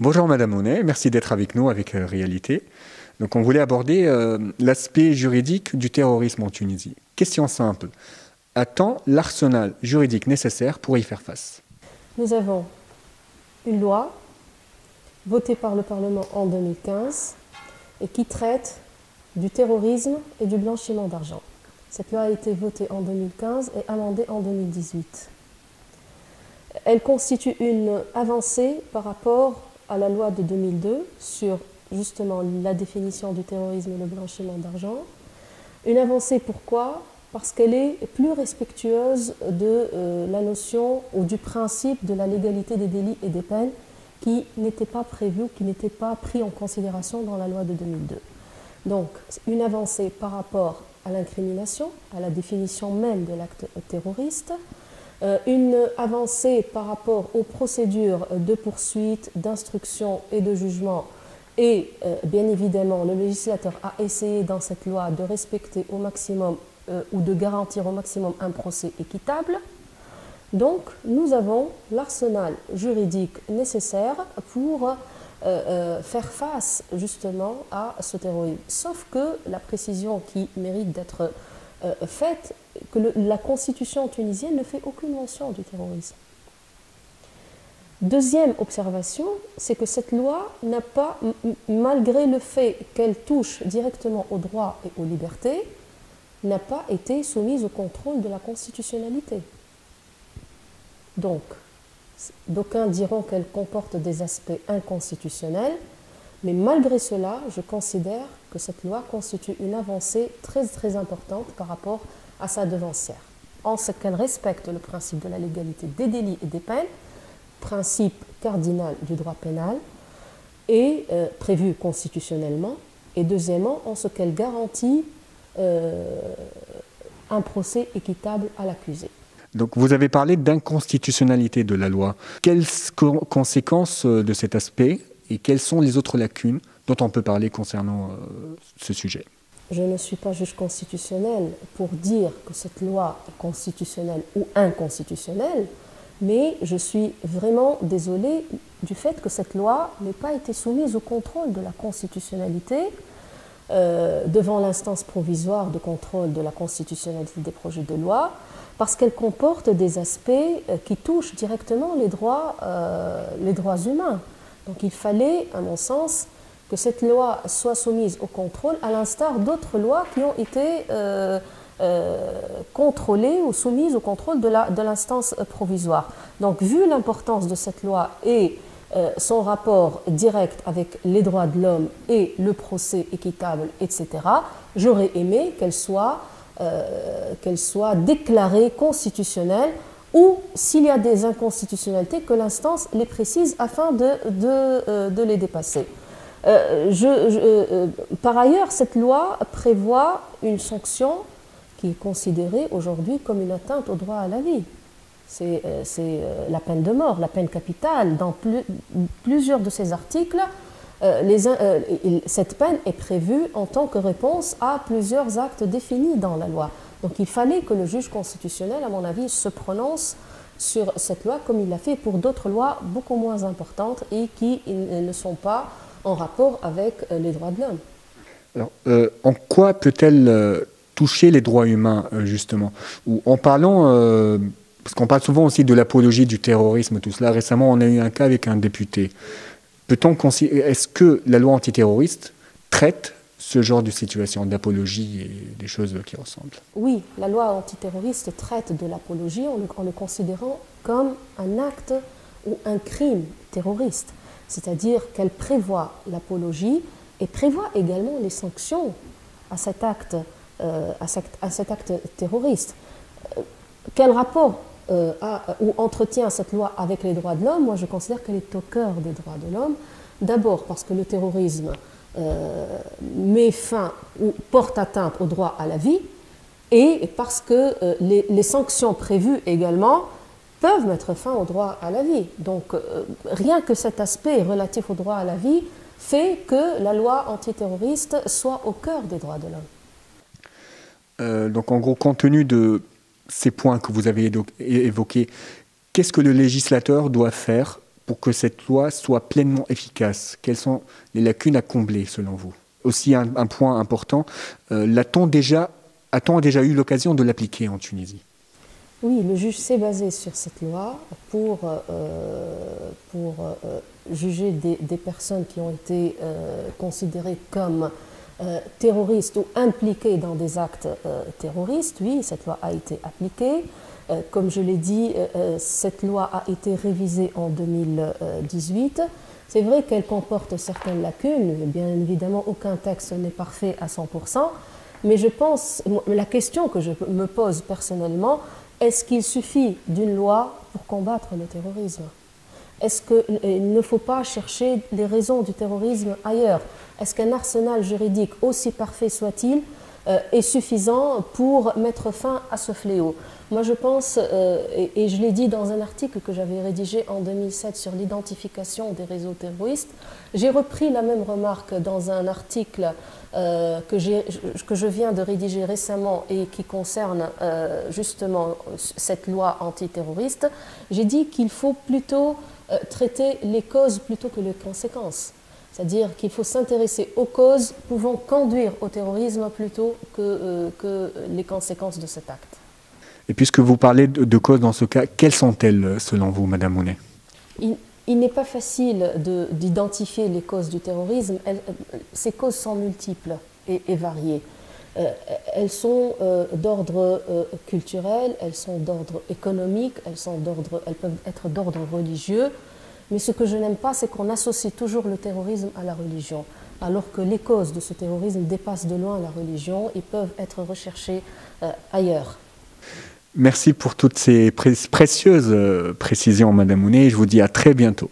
Bonjour Madame Monet, merci d'être avec nous avec Réalité. Donc on voulait aborder l'aspect juridique du terrorisme en Tunisie. Question simple, a-t-on l'arsenal juridique nécessaire pour y faire face? Nous avons une loi votée par le Parlement en 2015 et qui traite du terrorisme et du blanchiment d'argent. Cette loi a été votée en 2015 et amendée en 2018. Elle constitue une avancée par rapport à la loi de 2002 sur justement la définition du terrorisme et le blanchiment d'argent. Une avancée pourquoi? Parce qu'elle est plus respectueuse de la notion ou du principe de la légalité des délits et des peines qui n'était pas prévu, qui n'était pas pris en considération dans la loi de 2002. Donc, une avancée par rapport à l'incrimination, à la définition même de l'acte terroriste, une avancée par rapport aux procédures de poursuite, d'instruction et de jugement. Et bien évidemment, le législateur a essayé dans cette loi de respecter au maximum ou de garantir au maximum un procès équitable. Donc, nous avons l'arsenal juridique nécessaire pour faire face justement à ce terrorisme. Sauf que la précision qui mérite d'être faite, que la constitution tunisienne ne fait aucune mention du terrorisme. Deuxième observation, c'est que cette loi n'a pas, malgré le fait qu'elle touche directement aux droits et aux libertés, n'a pas été soumise au contrôle de la constitutionnalité. Donc, d'aucuns diront qu'elle comporte des aspects inconstitutionnels, mais malgré cela, je considère que cette loi constitue une avancée très très importante par rapport à sa devancière, en ce qu'elle respecte le principe de la légalité des délits et des peines, principe cardinal du droit pénal, et prévu constitutionnellement, et deuxièmement, en ce qu'elle garantit un procès équitable à l'accusé. Donc vous avez parlé d'inconstitutionnalité de la loi. Quelles conséquences de cet aspect et quelles sont les autres lacunes dont on peut parler concernant ce sujet? Je ne suis pas juge constitutionnel pour dire que cette loi est constitutionnelle ou inconstitutionnelle, mais je suis vraiment désolée du fait que cette loi n'ait pas été soumise au contrôle de la constitutionnalité devant l'instance provisoire de contrôle de la constitutionnalité des projets de loi, parce qu'elle comporte des aspects qui touchent directement les droits humains. Donc il fallait, à mon sens, que cette loi soit soumise au contrôle, à l'instar d'autres lois qui ont été contrôlées ou soumises au contrôle de l'instance provisoire. Donc vu l'importance de cette loi et son rapport direct avec les droits de l'homme et le procès équitable, etc., j'aurais aimé qu'elle soit déclarée constitutionnelle ou, s'il y a des inconstitutionnalités, que l'instance les précise afin de les dépasser. Par ailleurs, cette loi prévoit une sanction qui est considérée aujourd'hui comme une atteinte au droit à la vie. C'est la peine de mort, la peine capitale. Dans plusieurs de ces articles, cette peine est prévue en tant que réponse à plusieurs actes définis dans la loi. Donc il fallait que le juge constitutionnel, à mon avis, se prononce sur cette loi comme il l'a fait pour d'autres lois beaucoup moins importantes et qui ne sont pas en rapport avec les droits de l'homme. Alors, en quoi peut-elle toucher les droits humains, justement? Ou en parlant, parce qu'on parle souvent aussi de l'apologie du terrorisme, tout cela. Récemment, on a eu un cas avec un député. Est-ce que la loi antiterroriste traite ce genre de situation d'apologie et des choses qui ressemblent? Oui, la loi antiterroriste traite de l'apologie en le considérant comme un acte ou un crime terroriste. C'est-à-dire qu'elle prévoit l'apologie et prévoit également les sanctions à cet acte terroriste. Quel rapport ou entretient cette loi avec les droits de l'homme? Moi, je considère qu'elle est au cœur des droits de l'homme. D'abord parce que le terrorisme met fin ou porte atteinte au droit à la vie, et parce que les sanctions prévues également peuvent mettre fin au droit à la vie. Donc, rien que cet aspect relatif au droit à la vie fait que la loi antiterroriste soit au cœur des droits de l'homme. Donc, en gros, compte tenu de ces points que vous avez évoqués, qu'est-ce que le législateur doit faire pour que cette loi soit pleinement efficace? Quelles sont les lacunes à combler selon vous? Aussi un point important, a-t-on déjà eu l'occasion de l'appliquer en Tunisie? Oui, le juge s'est basé sur cette loi pour juger des personnes qui ont été considérées comme terroristes ou impliquées dans des actes terroristes. Oui, cette loi a été appliquée. Comme je l'ai dit, cette loi a été révisée en 2018. C'est vrai qu'elle comporte certaines lacunes. Bien évidemment, aucun texte n'est parfait à 100%. Mais je pense, la question que je me pose personnellement, est-ce qu'il suffit d'une loi pour combattre le terrorisme? Est-ce qu'il ne faut pas chercher les raisons du terrorisme ailleurs? Est-ce qu'un arsenal juridique, aussi parfait soit-il, est suffisant pour mettre fin à ce fléau? Moi, je pense, et je l'ai dit dans un article que j'avais rédigé en 2007 sur l'identification des réseaux terroristes, j'ai repris la même remarque dans un article que je viens de rédiger récemment et qui concerne justement cette loi antiterroriste. J'ai dit qu'il faut plutôt traiter les causes plutôt que les conséquences. C'est-à-dire qu'il faut s'intéresser aux causes pouvant conduire au terrorisme plutôt que les conséquences de cet acte. Et puisque vous parlez de causes dans ce cas, quelles sont-elles selon vous, Madame Mounet? Il n'est pas facile d'identifier les causes du terrorisme. Ces causes sont multiples et variées. Elles sont d'ordre culturel, elles sont d'ordre économique, elles peuvent être d'ordre religieux. Mais ce que je n'aime pas, c'est qu'on associe toujours le terrorisme à la religion, alors que les causes de ce terrorisme dépassent de loin la religion et peuvent être recherchées ailleurs. Merci pour toutes ces précieuses précisions, Madame Mounet. Je vous dis à très bientôt.